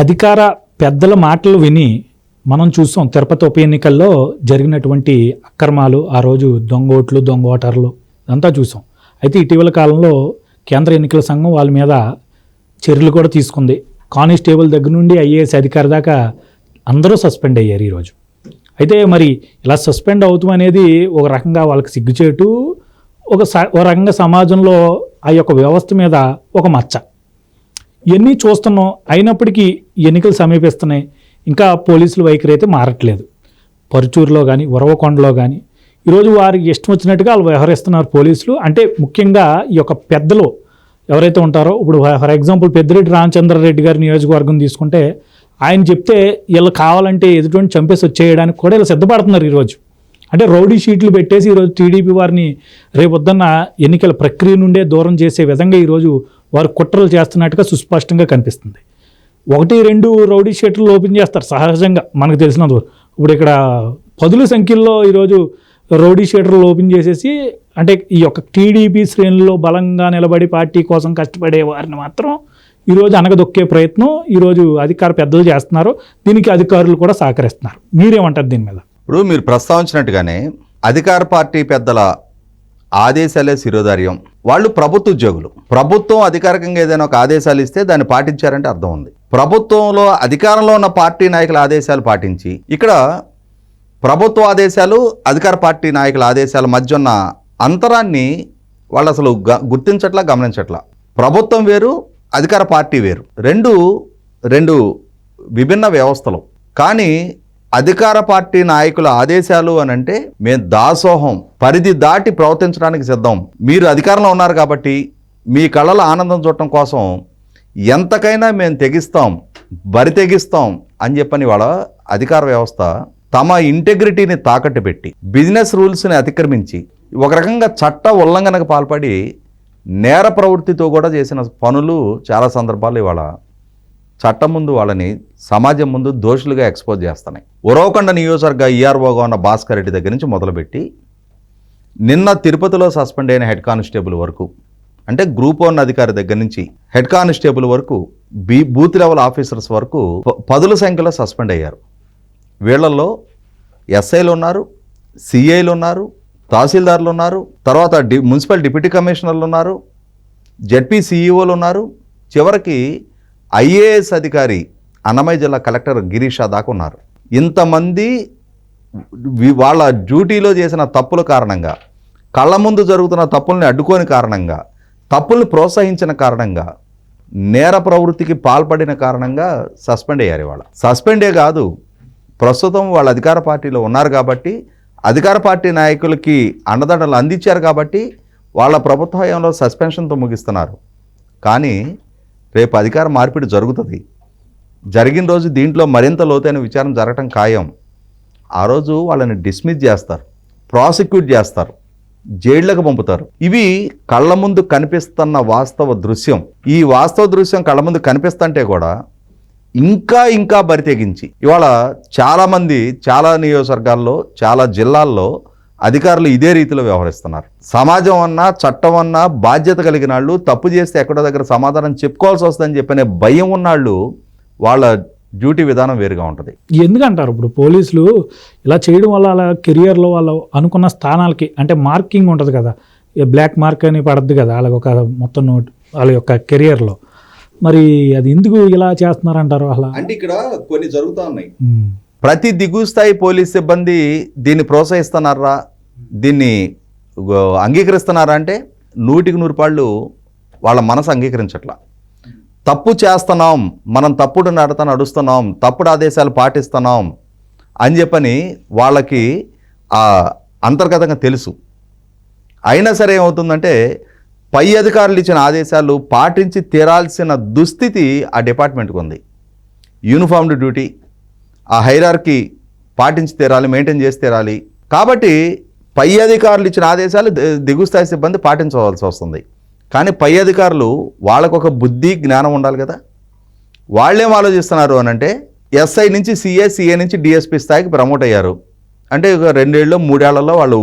అధికార పెద్దల మాటలు విని మనం చూసాం తిరుపతి ఉప ఎన్నికల్లో జరిగినటువంటి అక్రమాలు, ఆ రోజు దొంగ ఓట్లు, దొంగ ఓటర్లు అంతా చూసాం. అయితే ఇటీవల కాలంలో కేంద్ర ఎన్నికల సంఘం వాళ్ళ మీద చర్యలు కూడా తీసుకుంది. కానిస్టేబుల్ దగ్గర నుండి ఐఏఎస్ అధికారి దాకా అందరూ సస్పెండ్ అయ్యారు ఈరోజు. అయితే మరి ఇలా సస్పెండ్ అవుతాం అనేది ఒక రకంగా వాళ్ళకి సిగ్గుచేటు, ఒక రకంగా సమాజంలో ఆ యొక్క వ్యవస్థ మీద ఒక మచ్చ. ఇవన్నీ చూస్తున్నాం. అయినప్పటికీ ఎన్నికలు సమీపిస్తున్నాయి, ఇంకా పోలీసుల వైఖరి అయితే మారట్లేదు. పరుచూరులో కానీ ఉరవకొండలో కానీ ఈరోజు వారికి ఇష్టం వచ్చినట్టుగా వాళ్ళు వ్యవహరిస్తున్నారు పోలీసులు. అంటే ముఖ్యంగా ఈ యొక్క పెద్దలు ఎవరైతే ఉంటారో, ఇప్పుడు ఫర్ ఎగ్జాంపుల్ పెద్దిరెడ్డి రామచంద్రారెడ్డి గారి నియోజకవర్గం తీసుకుంటే, ఆయన చెప్తే వీళ్ళు కావాలంటే ఎదుటి చంపేసి వచ్చేయడానికి కూడా వీళ్ళు సిద్ధపడుతున్నారు ఈరోజు. అంటే రౌడీ షీట్లు పెట్టేసి ఈరోజు టీడీపీ వారిని రేపొద్దున్న ఎన్నికల ప్రక్రియ నుండే దూరం చేసే విధంగా ఈరోజు వారు కుట్రలు చేస్తున్నట్టుగా సుస్పష్టంగా కనిపిస్తుంది. 1-2 రౌడీ షీట్లు ఓపెన్ చేస్తారు సహజంగా మనకు తెలిసినంత. ఇప్పుడు ఇక్కడ పదుల సంఖ్యలో ఈరోజు రౌడీ షీటర్లు ఓపెన్ చేసేసి, అంటే ఈ యొక్క టీడీపీ శ్రేణుల్లో బలంగా నిలబడి పార్టీ కోసం కష్టపడే వారిని మాత్రం ఈరోజు అనగదొక్కే ప్రయత్నం ఈరోజు అధికార పెద్దలు చేస్తున్నారు. దీనికి అధికారులు కూడా సహకరిస్తున్నారు. మీరేమంటారు దీని మీద? ఇప్పుడు మీరు ప్రస్తావించినట్టుగానే అధికార పార్టీ పెద్దల ఆదేశాలే శిరోధార్యం. వాళ్ళు ప్రభుత్వ ఉద్యోగులు. ప్రభుత్వం అధికారికంగా ఏదైనా ఒక ఆదేశాలు ఇస్తే దాన్ని పాటించారంటే అర్థం ఉంది. ప్రభుత్వంలో అధికారంలో ఉన్న పార్టీ నాయకుల ఆదేశాలు పాటించి, ఇక్కడ ప్రభుత్వ ఆదేశాలు అధికార పార్టీ నాయకుల ఆదేశాల మధ్య ఉన్న అంతరాన్ని వాళ్ళు అసలు గుర్తించట్లా, గమనించట్లా. ప్రభుత్వం వేరు, అధికార పార్టీ వేరు. రెండు విభిన్న వ్యవస్థలు. కానీ అధికార పార్టీ నాయకుల ఆదేశాలు అని అంటే మేము దాసోహం, పరిధి దాటి ప్రవర్తించడానికి సిద్ధం. మీరు అధికారంలో ఉన్నారు కాబట్టి మీ కళ్ళలో ఆనందం చూడటం కోసం ఎంతకైనా మేము తెగిస్తాం, బరి తెగిస్తాం అని చెప్పని వాళ్ళ అధికార వ్యవస్థ తమ ఇంటెగ్రిటీని తాకట్టు పెట్టి, బిజినెస్ రూల్స్ని అతిక్రమించి, ఒక రకంగా చట్ట ఉల్లంఘనకు పాల్పడి నేర ప్రవృత్తితో కూడా చేసిన పనులు చాలా సందర్భాలు ఇవాళ చట్టం ముందు వాళ్ళని సమాజం ముందు దోషులుగా ఎక్స్పోజ్ చేస్తున్నాయి. ఉరవకొండ నియోజకవర్గ ఈఆర్ఓగా ఉన్న భాస్కర్ రెడ్డి దగ్గర నుంచి మొదలుపెట్టి నిన్న తిరుపతిలో సస్పెండ్ అయిన హెడ్ కానిస్టేబుల్ వరకు, అంటే గ్రూప్ 1 అధికారి దగ్గర నుంచి హెడ్ కానిస్టేబుల్ వరకు, బూత్ లెవెల్ ఆఫీసర్స్ వరకు పదుల సంఖ్యలో సస్పెండ్ అయ్యారు. వీళ్లలో ఎస్ఐలు ఉన్నారు, సిఐలు ఉన్నారు, తహసీల్దార్లు ఉన్నారు, తర్వాత మున్సిపల్ డిప్యూటీ కమిషనర్లు ఉన్నారు, జెడ్పీ సిఈఓలు ఉన్నారు, చివరికి ఐఏఎస్ అధికారి అన్నమయ్య జిల్లా కలెక్టర్ గిరీష్ దాకా ఉన్నారు. ఇంతమంది వాళ్ళ డ్యూటీలో చేసిన తప్పుల కారణంగా, కళ్ళ ముందు జరుగుతున్న తప్పుల్ని అడ్డుకోని కారణంగా, తప్పుల్ని ప్రోత్సహించిన కారణంగా, నేర ప్రవృత్తికి పాల్పడిన కారణంగా సస్పెండ్ అయ్యారు. వాళ్ళ సస్పెండే కాదు, ప్రస్తుతం వాళ్ళ అధికార పార్టీలో ఉన్నారు కాబట్టి, అధికార పార్టీ నాయకులకి అండదండలు అందించారు కాబట్టి వాళ్ళ ప్రభుత్వ హయాంలో సస్పెన్షన్తో ముగిస్తున్నారు. కానీ రేపు అధికార మార్పిడి జరుగుతుంది. జరిగిన రోజు దీంట్లో మరింత లోతైన విచారణ జరగటం ఖాయం. ఆ రోజు వాళ్ళని డిస్మిస్ చేస్తారు, ప్రాసిక్యూట్ చేస్తారు, జైళ్లకు పంపుతారు. ఇవి కళ్ళ ముందు కనిపిస్తున్న వాస్తవ దృశ్యం. ఈ వాస్తవ దృశ్యం కళ్ళ ముందు కనిపిస్తుంటే కూడా ఇంకా బరి తెగించి ఇవాళ చాలామంది, చాలా నియోజకవర్గాల్లో, చాలా జిల్లాల్లో అధికారులు ఇదే రీతిలో వ్యవహరిస్తున్నారు. సమాజం అన్నా, చట్టం అన్నా బాధ్యత కలిగిన వాళ్ళు తప్పు చేస్తే ఎక్కడో దగ్గర సమాధానం చెప్పుకోవాల్సి వస్తుందని చెప్పనే భయం ఉన్నాళ్ళు వాళ్ళ డ్యూటీ విధానం వేరుగా ఉంటుంది. ఎందుకంటారు ఇప్పుడు పోలీసులు ఇలా చేయడం వల్ల అలా కెరియర్లో వాళ్ళు అనుకున్న స్థానాలకి, అంటే మార్కింగ్ ఉంటుంది కదా, బ్లాక్ మార్క్ అని పడద్దు కదా వాళ్ళకి ఒక మొత్తం నోట్ వాళ్ళ యొక్క కెరియర్లో, మరి అది ఎందుకు ఇలా చేస్తున్నారంటారు? అలా అంటే ఇక్కడ కొన్ని జరుగుతూ ఉన్నాయి. ప్రతి దిగువ స్థాయి పోలీస్ సిబ్బంది దీన్ని ప్రోత్సహిస్తున్నారా, దీన్ని అంగీకరిస్తున్నారా అంటే 100% వాళ్ళ మనసు అంగీకరించట్లా. తప్పు చేస్తున్నాం, మనం తప్పుడు నడుస్తున్నాం, తప్పుడు ఆదేశాలు పాటిస్తున్నాం అని చెప్పని వాళ్ళకి అంతర్గతంగా తెలుసు. అయినా సరే ఏమవుతుందంటే పై అధికారులు ఇచ్చిన ఆదేశాలు పాటించి తీరాల్సిన దుస్థితి ఆ డిపార్ట్మెంట్కి ఉంది. యూనిఫామ్డ్ డ్యూటీ, ఆ హైరార్కీ పాటించి తీరాలి, మెయింటైన్ చేసి తీరాలి. కాబట్టి పై అధికారులు ఇచ్చిన ఆదేశాలు దిగువ స్థాయి సిబ్బంది పాటించవలసి వస్తుంది. కానీ పై అధికారులు వాళ్ళకు ఒక బుద్ధి, జ్ఞానం ఉండాలి కదా. వాళ్ళేం ఆలోచిస్తున్నారు అని అంటే, ఎస్ఐ నుంచి సిఏ నుంచి డిఎస్పీ స్థాయికి ప్రమోట్ అయ్యారు అంటే 2 ఏళ్ళు 3 ఏళ్లలో వాళ్ళు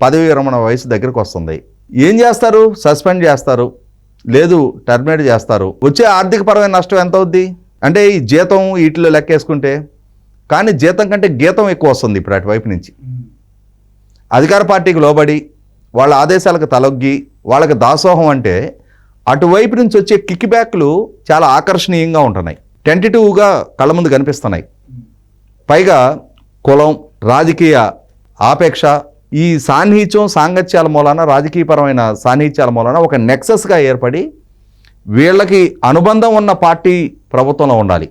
పదవి విరమణ వయసు దగ్గరికి వస్తుంది. ఏం చేస్తారు? సస్పెండ్ చేస్తారు, లేదు టర్మినేట్ చేస్తారు. వచ్చే ఆర్థికపరమైన నష్టం ఎంత అవుద్ది అంటే ఈ జీతం వీటిలో లెక్కేసుకుంటే, కానీ జీతం కంటే గీతం ఎక్కువ వస్తుంది ఇప్పుడు అటువైపు నుంచి. అధికార పార్టీకి లోబడి వాళ్ళ ఆదేశాలకు తలొగ్గి వాళ్ళకి దాసోహం అంటే అటువైపు నుంచి వచ్చే కిక్ బ్యాక్లు చాలా ఆకర్షణీయంగా ఉంటున్నాయి, టెంటేటివ్గా కళ్ళ ముందు కనిపిస్తున్నాయి. పైగా కులం, రాజకీయ ఆపేక్ష, ఈ సాన్నిహిత్యం సాంగత్యాల మూలాన, రాజకీయపరమైన సాన్నిహిత్యాల మూలాన ఒక నెక్సస్గా ఏర్పడి వీళ్ళకి అనుబంధం ఉన్న పార్టీ ప్రభుత్వంలో ఉండాలి,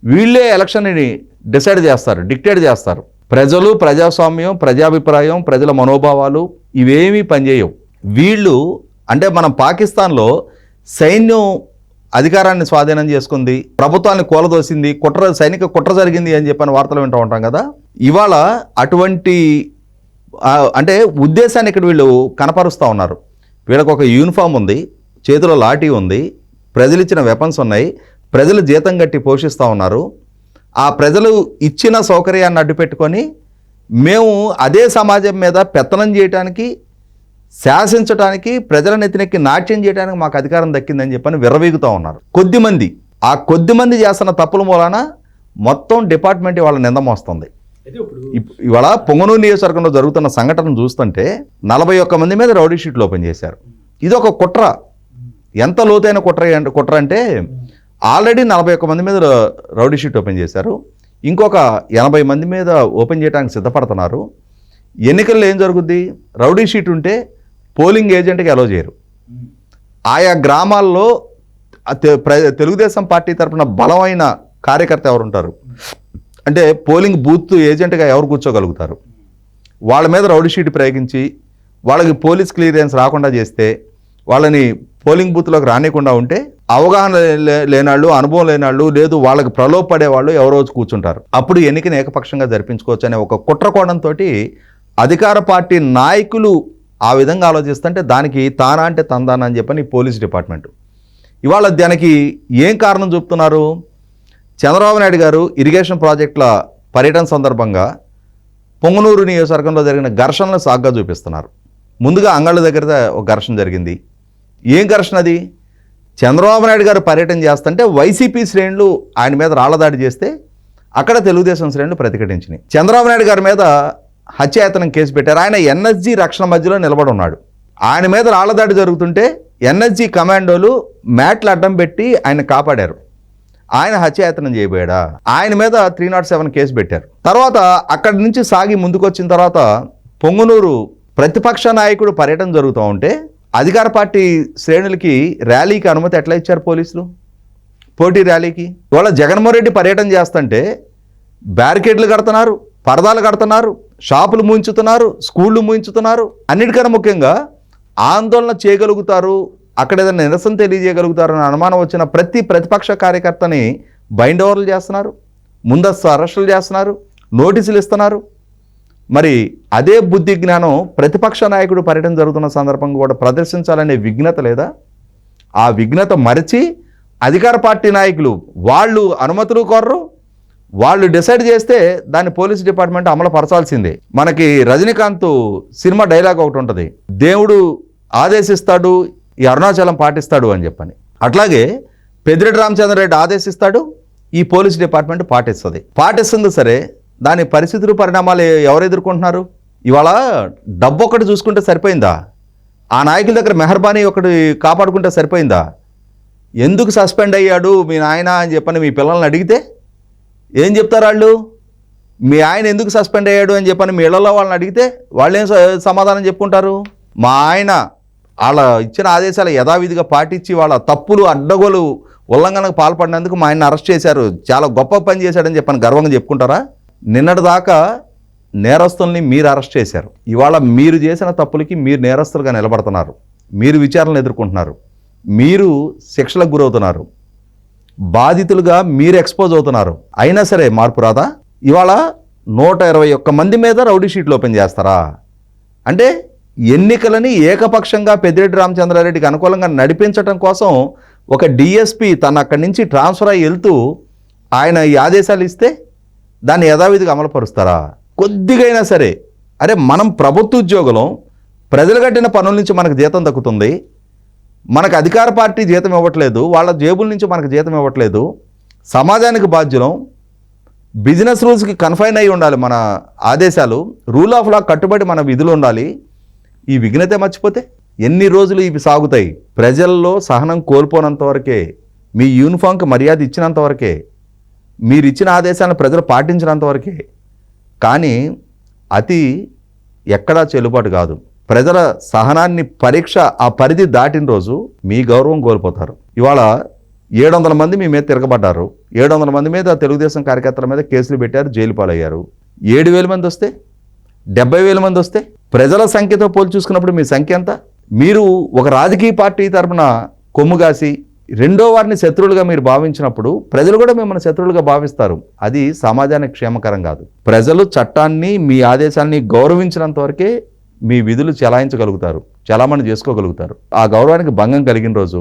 వీళ్ళే ఎలక్షన్ని డిసైడ్ చేస్తారు, డిక్టేట్ చేస్తారు. ప్రజలు, ప్రజాస్వామ్యం, ప్రజాభిప్రాయం, ప్రజల మనోభావాలు ఇవేమీ పనిచేయవు. వీళ్ళు అంటే మనం పాకిస్తాన్లో సైన్యం అధికారాన్ని స్వాధీనం చేసుకుంది, ప్రభుత్వాన్ని కూలదోసింది, సైనిక కుట్ర జరిగింది అని చెప్పిన వార్తలు వింటూ ఉంటాం కదా. ఇవాళ అటువంటి అంటే ఉద్దేశాన్ని ఇక్కడ వీళ్ళు కనపరుస్తూ ఉన్నారు. వీళ్ళకు ఒక యూనిఫామ్ ఉంది, చేతిలో లాఠీ ఉంది, ప్రజలు ఇచ్చిన వెపన్స్ ఉన్నాయి, ప్రజలు జీతం కట్టి పోషిస్తూ ఉన్నారు. ఆ ప్రజలు ఇచ్చిన సౌకర్యాన్ని అడ్డుపెట్టుకొని మేము అదే సమాజం మీద పెత్తనం చేయడానికి, శాసించడానికి, ప్రజల నెత్తినెక్కి నాట్యం చేయడానికి మాకు అధికారం దక్కిందని చెప్పని విర్రవీగుతూ ఉన్నారు కొద్దిమంది చేస్తున్న తప్పుల మూలాన మొత్తం డిపార్ట్మెంట్ వాళ్ళ నిందమోస్తుంది. ఇవాళ పొంగనూరు నియోజకవర్గంలో జరుగుతున్న సంఘటన చూస్తుంటే 41 మంది మీద రౌడీ షీట్లు ఓపెన్ చేశారు. ఇది ఒక కుట్ర. ఎంత లోతైన కుట్ర అంటే ఆల్రెడీ 41 మంది మీద రౌడీ షీట్ ఓపెన్ చేశారు, ఇంకొక 80 మంది మీద ఓపెన్ చేయడానికి సిద్ధపడుతున్నారు. ఎన్నికల్లో ఏం జరుగుద్ది? రౌడీ షీట్ ఉంటే పోలింగ్ ఏజెంట్కి అలో చేయరు. ఆయా గ్రామాల్లో తెలుగుదేశం పార్టీ తరఫున బలమైన కార్యకర్త ఎవరు ఉంటారు అంటే పోలింగ్ బూత్ ఏజెంట్గా ఎవరు కూర్చోగలుగుతారు? వాళ్ళ మీద రౌడీ షీట్ ప్రయోగించి వాళ్ళకి పోలీస్ క్లియరెన్స్ రాకుండా చేస్తే, వాళ్ళని పోలింగ్ బూత్లోకి రానికుండా ఉంటే అవగాహన లేనాళ్ళు, అనుభవం లేనాళ్ళు, లేదు వాళ్ళకి ప్రలోభపడేవాళ్ళు ఎవరో వచ్చి కూర్చుంటారు. అప్పుడు ఎన్నికని ఏకపక్షంగా జరిపించుకోవచ్చు అనే ఒక కుట్రకోణంతో అధికార పార్టీ నాయకులు ఆ విధంగా ఆలోచిస్తుంటే దానికి తానా అంటే తందానా అని చెప్పని పోలీస్ డిపార్ట్మెంట్ ఇవాళ దానికి ఏం కారణం చూపుతున్నారు? చంద్రబాబు నాయుడు గారు ఇరిగేషన్ ప్రాజెక్టుల పర్యటన సందర్భంగా పొంగనూరు నియోజకవర్గంలో జరిగిన ఘర్షణలు సాగ్గా చూపిస్తున్నారు. ముందుగా అంగళ్ళ దగ్గర ఒక ఘర్షణ జరిగింది. ఏం ఘర్షణ అది? చంద్రబాబు నాయుడు గారు పర్యటన చేస్తుంటే వైసీపీ శ్రేణులు ఆయన మీద రాళ్లదాడి చేస్తే అక్కడ తెలుగుదేశం శ్రేణులు ప్రతిఘటించినాయి. చంద్రబాబు నాయుడు గారి మీద హత్యాయతనం కేసు పెట్టారు. ఆయన ఎన్ఎస్జీ రక్షణ మధ్యలో నిలబడి ఉన్నాడు. ఆయన మీద రాళ్లదాడి జరుగుతుంటే ఎన్ఎస్జీ కమాండోలు మ్యాట్లు అడ్డం పెట్టి ఆయన కాపాడారు. ఆయన హత్యాయతనం చేయబోయాడా? ఆయన మీద 307 కేసు పెట్టారు. తర్వాత అక్కడి నుంచి సాగి ముందుకొచ్చిన తర్వాత పొంగనూరు ప్రతిపక్ష నాయకుడు పర్యటన జరుగుతూ ఉంటే అధికార పార్టీ శ్రేణులకి ర్యాలీకి అనుమతి ఎట్లా ఇచ్చారు పోలీసులు? పోటీ ర్యాలీకి. ఇవాళ జగన్మోహన్ రెడ్డి పర్యటన చేస్తుంటే బ్యారికేడ్లు కడుతున్నారు, పరదాలు కడుతున్నారు, షాపులు మూయించుతున్నారు, స్కూళ్ళు మూయించుతున్నారు. అన్నిటికన్నా ముఖ్యంగా ఆందోళన చేయగలుగుతారు, అక్కడ ఏదైనా నిరసన తెలియజేయగలుగుతారు అని అనుమానం వచ్చిన ప్రతి ప్రతిపక్ష కార్యకర్తని బైండ్ ఓవర్లు చేస్తున్నారు, ముందస్తు అరెస్టులు చేస్తున్నారు, నోటీసులు ఇస్తున్నారు. మరి అదే బుద్ధి జ్ఞానం ప్రతిపక్ష నాయకుడు పర్యటన జరుగుతున్న సందర్భంగా కూడా ప్రదర్శించాలనే విఘ్నత లేదా? ఆ విఘ్నత మరిచి అధికార పార్టీ నాయకులు వాళ్ళు అనుమతులు కోరరు, వాళ్ళు డిసైడ్ చేస్తే దాన్ని పోలీస్ డిపార్ట్మెంట్ అమలు పరచాల్సిందే. మనకి రజనీకాంత్ సినిమా డైలాగ్ ఒకటి ఉంటుంది, దేవుడు ఆదేశిస్తాడు, ఈ అరుణాచలం పాటిస్తాడు అని చెప్పని. అట్లాగే పెద్దిరెడ్డి రామచంద్రారెడ్డి ఆదేశిస్తాడు, ఈ పోలీస్ డిపార్ట్మెంట్ పాటిస్తుంది. సరే, దాని పరిస్థితులు పరిణామాలు ఎవరు ఎదుర్కొంటున్నారు? ఇవాళ డబ్బు ఒకటి చూసుకుంటే సరిపోయిందా? ఆ నాయకుల దగ్గర మెహర్బానీ ఒకటి కాపాడుకుంటే సరిపోయిందా? ఎందుకు సస్పెండ్ అయ్యాడు మీ నాయన అని చెప్పని మీ పిల్లల్ని అడిగితే ఏం చెప్తారు వాళ్ళు? మీ ఆయన ఎందుకు సస్పెండ్ అయ్యాడు అని చెప్పని మీ ఇళ్లలో వాళ్ళని అడిగితే వాళ్ళేం సమాధానం చెప్పుకుంటారు? మా ఆయన వాళ్ళ ఇచ్చిన ఆదేశాలు యథావిధిగా పాటించి వాళ్ళ తప్పులు అడ్డగోలు ఉల్లంఘనకు పాల్పడినందుకు మా ఆయన అరెస్ట్ చేశారు, చాలా గొప్ప పని చేశాడని చెప్పని గర్వంగా చెప్పుకుంటారా? నిన్నటి దాకా నేరస్తుల్ని మీరు అరెస్ట్ చేశారు, ఇవాళ మీరు చేసిన తప్పులకి మీరు నేరస్తులుగా నిలబడుతున్నారు, మీరు విచారణలు ఎదుర్కొంటున్నారు, మీరు శిక్షలకు గురవుతున్నారు, బాధితులుగా మీరు ఎక్స్పోజ్ అవుతున్నారు. అయినా సరే మార్పు రాదా? ఇవాళ 121 మంది మీద రౌడీ షీట్లు ఓపెన్ చేస్తారా? అంటే ఎన్నికలని ఏకపక్షంగా పెద్దిరెడ్డి రామచంద్రారెడ్డికి అనుకూలంగా నడిపించడం కోసం ఒక డిఎస్పీ తన అక్కడి నుంచి ట్రాన్స్ఫర్ అయ్యి వెళ్తూ ఆయన ఈ ఆదేశాలు ఇస్తే దాన్ని యథావిధిగా అమలుపరుస్తారా? కొద్దిగైనా సరే, అరే మనం ప్రభుత్వ ఉద్యోగులం, ప్రజలు కట్టిన పనుల నుంచి మనకు జీతం దక్కుతుంది, మనకు అధికార పార్టీ జీతం ఇవ్వట్లేదు, వాళ్ళ జేబుల నుంచి మనకు జీతం ఇవ్వట్లేదు, సమాజానికి బాధ్యులం. బిజినెస్ రూల్స్కి కన్ఫైన్ అయి ఉండాలి మన ఆదేశాలు. రూల్ ఆఫ్ లా కట్టుబడి మన విధులు ఉండాలి. ఈ విఘ్నత మర్చిపోతే ఎన్ని రోజులు ఇవి సాగుతాయి? ప్రజల్లో సహనం కోల్పోనంత వరకే, మీ యూనిఫామ్కి మర్యాద ఇచ్చినంత వరకే, మీరు ఇచ్చిన ఆదేశాలను ప్రజలు పాటించినంత వరకే. కానీ అతి ఎక్కడా చెల్లుబాటు కాదు. ప్రజల సహనాన్ని పరీక్ష ఆ పరిధి దాటిన రోజు మీ గౌరవం కోల్పోతారు. ఇవాళ 700 మంది మీ మీద తిరగబడ్డారు. 700 మంది మీద తెలుగుదేశం కార్యకర్తల మీద కేసులు పెట్టారు, జైలు పాలయ్యారు. 7,000 మంది వస్తే, 70,000 మంది వస్తే ప్రజల సంఖ్యతో పోల్చి చూసుకున్నప్పుడు మీ సంఖ్య ఎంత? మీరు ఒక రాజకీయ పార్టీ తరఫున కొమ్ముగాసి రెండో వారిని శత్రువులుగా మీరు భావించినప్పుడు ప్రజలు కూడా మిమ్మల్ని శత్రువులుగా భావిస్తారు. అది సమాజానికి క్షేమకరం కాదు. ప్రజలు చట్టాన్ని, మీ ఆదేశాన్ని గౌరవించినంత వరకే మీ విధులు చెలాయించగలుగుతారు, చలామణి చేసుకోగలుగుతారు. ఆ గౌరవానికి భంగం కలిగిన రోజు,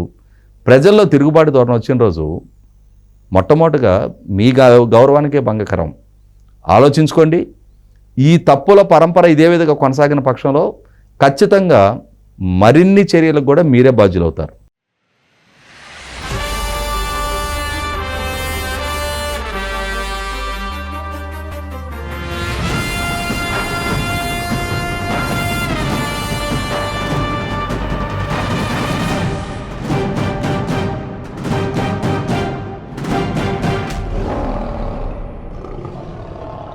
ప్రజల్లో తిరుగుబాటు ధోరణి వచ్చిన రోజు మొట్టమొదటిగా మీ గౌరవానికే భంగకరం. ఆలోచించుకోండి. ఈ తప్పుల పరంపర ఇదే విధంగా కొనసాగిన పక్షంలో ఖచ్చితంగా మరిన్ని చర్యలకు కూడా మీరే బాధ్యులవుతారు.